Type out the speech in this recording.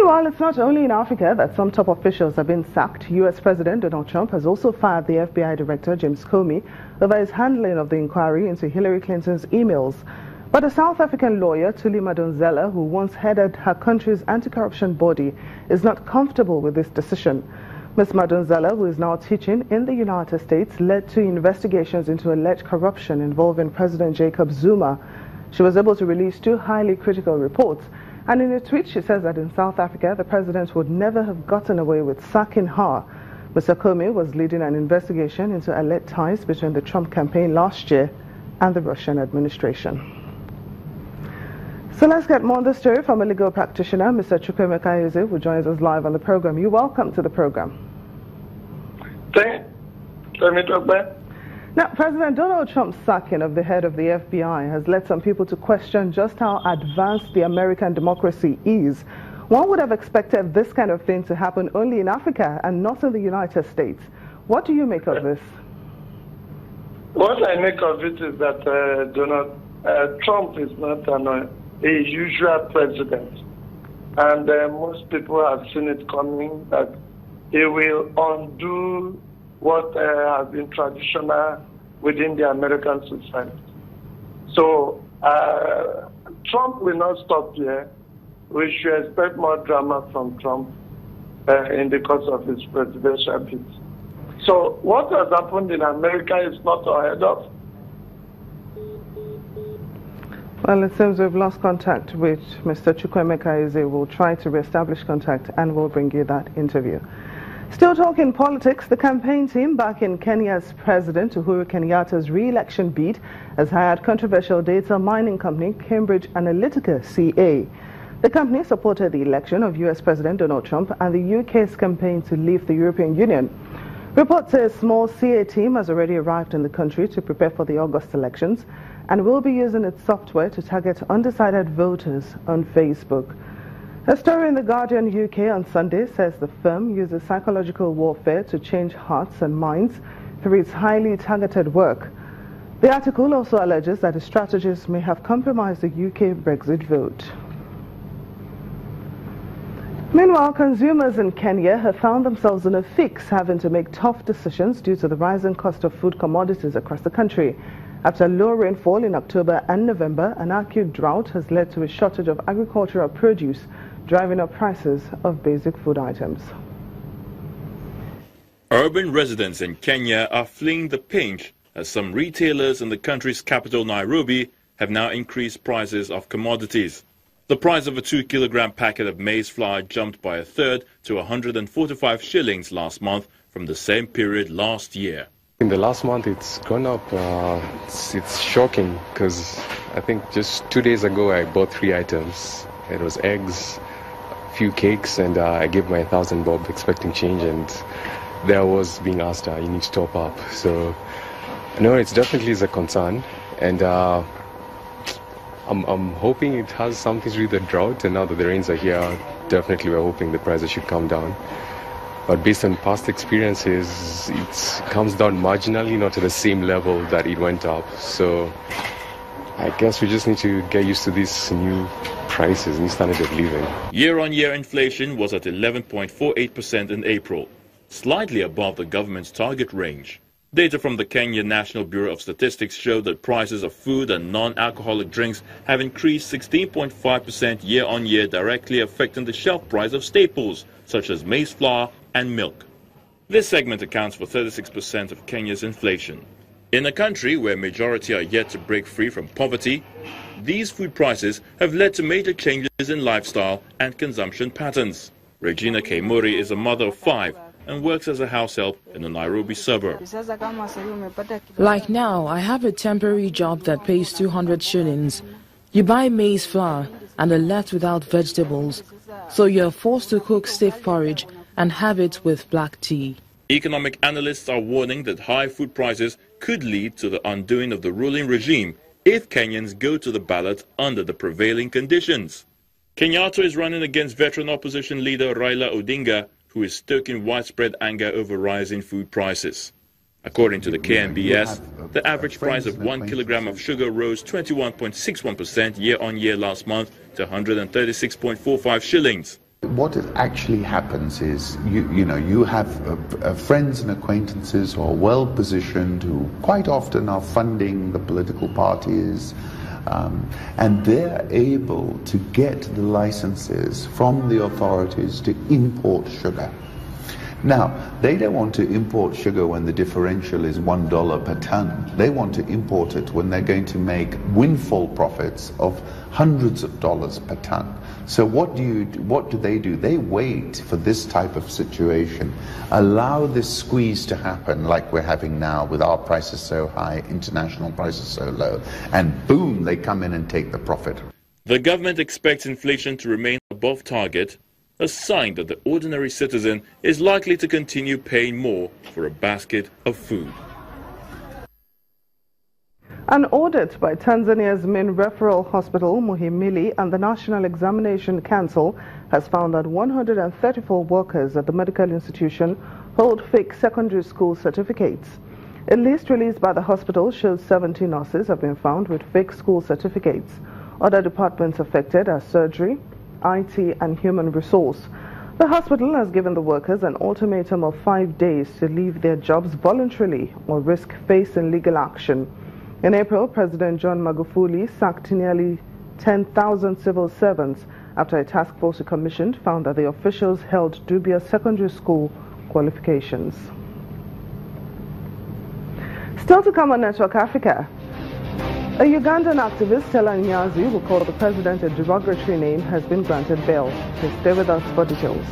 Meanwhile, it's not only in Africa that some top officials have been sacked. U.S. President Donald Trump has also fired the FBI Director James Comey over his handling of the inquiry into Hillary Clinton's emails. But a South African lawyer, Thuli Madonsela, who once headed her country's anti-corruption body, is not comfortable with this decision. Ms. Madonsela, who is now teaching in the United States, led to investigations into alleged corruption involving President Jacob Zuma. She was able to release 2 highly critical reports. And in a tweet, she says that in South Africa, the president would never have gotten away with sacking her. Mr. Comey was leading an investigation into alleged ties between the Trump campaign last year and the Russian administration. So let's get more on the story from a legal practitioner, Mr. Chukwuemeka Eze, who joins us live on the program. You're welcome to the program. Thank you. Now, President Donald Trump's sacking of the head of the FBI has led some people to question just how advanced the American democracy is. One would have expected this kind of thing to happen only in Africa and not in the United States. What do you make of this? What I make of it is that Donald Trump is not a usual president. And most people have seen it coming, that he will undo what has been traditional within the American society. So Trump will not stop here. We should expect more drama from Trump in the course of his presidential bid. So what has happened in America is not unheard of. Well, it seems we've lost contact with Mr. Chukwuemeka Eze. We'll try to reestablish contact and we'll bring you that interview. Still talking politics, the campaign team backing Kenya's President Uhuru Kenyatta's re-election bid has hired controversial data mining company Cambridge Analytica CA. The company supported the election of US President Donald Trump and the UK's campaign to leave the European Union. Reports say a small CA team has already arrived in the country to prepare for the August elections and will be using its software to target undecided voters on Facebook. A story in The Guardian UK on Sunday says the firm uses psychological warfare to change hearts and minds through its highly targeted work. The article also alleges that the strategies may have compromised the UK Brexit vote. Meanwhile, consumers in Kenya have found themselves in a fix, having to make tough decisions due to the rising cost of food commodities across the country. After low rainfall in October and November, an acute drought has led to a shortage of agricultural produce, driving up prices of basic food items. Urban residents in Kenya are fleeing the pinch as some retailers in the country's capital, Nairobi, have now increased prices of commodities. The price of a 2-kilogram packet of maize flour jumped by a third to 145 shillings last month from the same period last year. In the last month, it's gone up. It's shocking because I think just 2 days ago I bought 3 items. It was eggs, a few cakes, and I gave my 1,000 bob expecting change, and there I was being asked, you need to top up. So, no, it definitely is a concern, and I'm hoping it has something to do with the drought, and now that the rains are here, definitely we're hoping the prices should come down. But based on past experiences, it comes down marginally, not to the same level that it went up. So I guess we just need to get used to these new prices, new standard of living. Year-on-year inflation was at 11.48% in April, slightly above the government's target range. Data from the Kenya National Bureau of Statistics show that prices of food and non-alcoholic drinks have increased 16.5% year-on-year, directly affecting the shelf price of staples such as maize flour and milk. This segment accounts for 36% of Kenya's inflation. In a country where a majority are yet to break free from poverty, these food prices have led to major changes in lifestyle and consumption patterns. Regina Kemuri is a mother of 5 and works as a house help in a Nairobi suburb. Like now, I have a temporary job that pays 200 shillings. You buy maize flour and are left without vegetables, so you're forced to cook stiff porridge and have it with black tea. Economic analysts are warning that high food prices could lead to the undoing of the ruling regime if Kenyans go to the ballot under the prevailing conditions. Kenyatta is running against veteran opposition leader Raila Odinga, who is stoking widespread anger over rising food prices. According to the KNBS, the average price of 1 kilogram of sugar rose 21.61% year-on-year last month to 136.45 shillings. What actually happens is, you have friends and acquaintances who are well positioned, who quite often are funding the political parties, and they're able to get the licenses from the authorities to import sugar. Now, they don't want to import sugar when the differential is $1 per ton. They want to import it when they're going to make windfall profits of hundreds of dollars per ton. So what do they do? They wait for this type of situation, allow this squeeze to happen like we're having now with our prices so high, international prices so low, and boom, they come in and take the profit. The government expects inflation to remain above target, a sign that the ordinary citizen is likely to continue paying more for a basket of food. An audit by Tanzania's main referral hospital, Muhimbili, and the National Examination Council has found that 134 workers at the medical institution hold fake secondary school certificates. A list released by the hospital shows 70 nurses have been found with fake school certificates. Other departments affected are surgery, IT, and human resource. The hospital has given the workers an ultimatum of 5 days to leave their jobs voluntarily or risk facing legal action. In April, President John Magufuli sacked nearly 10,000 civil servants after a task force he commissioned found that the officials held dubious secondary school qualifications. Still to come on Network Africa. A Ugandan activist, Stella Nyazi, who called the president a derogatory name, has been granted bail. Please stay with us for details.